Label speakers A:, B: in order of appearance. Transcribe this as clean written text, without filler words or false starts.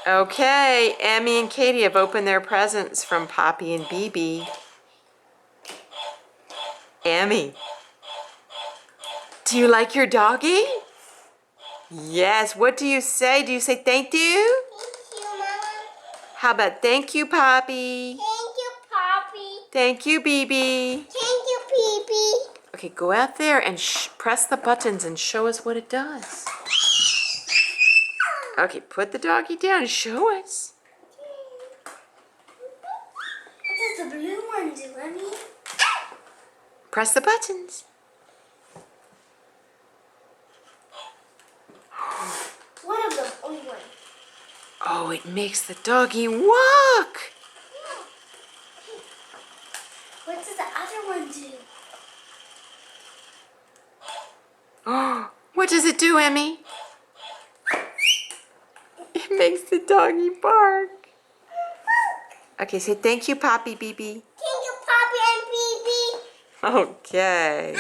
A: Okay, Emmy and Katie have opened their presents from Poppie and Bee-Bee. Emmy, do you like your doggie? Yes, what do you say? Do you say thank you?
B: Thank you, Mama.
A: How about thank you, Poppie?
B: Thank you, Poppy.
A: Thank you, Bee-Bee.
B: Thank you, Bee-Bee.
A: Okay, go out there and press the buttons and show us what it does. Okay, put the doggie down and show us.
B: What does the blue one do, Emmy?
A: Press the buttons.
B: What of the blue one?
A: Oh, it makes the doggie walk.
B: What does the other one do?
A: Oh, what does it do, Emmy? It makes the doggie bark. Okay, say thank you, Poppie, Bee-Bee.
B: Thank you, Poppy and Bee-Bee.
A: Okay.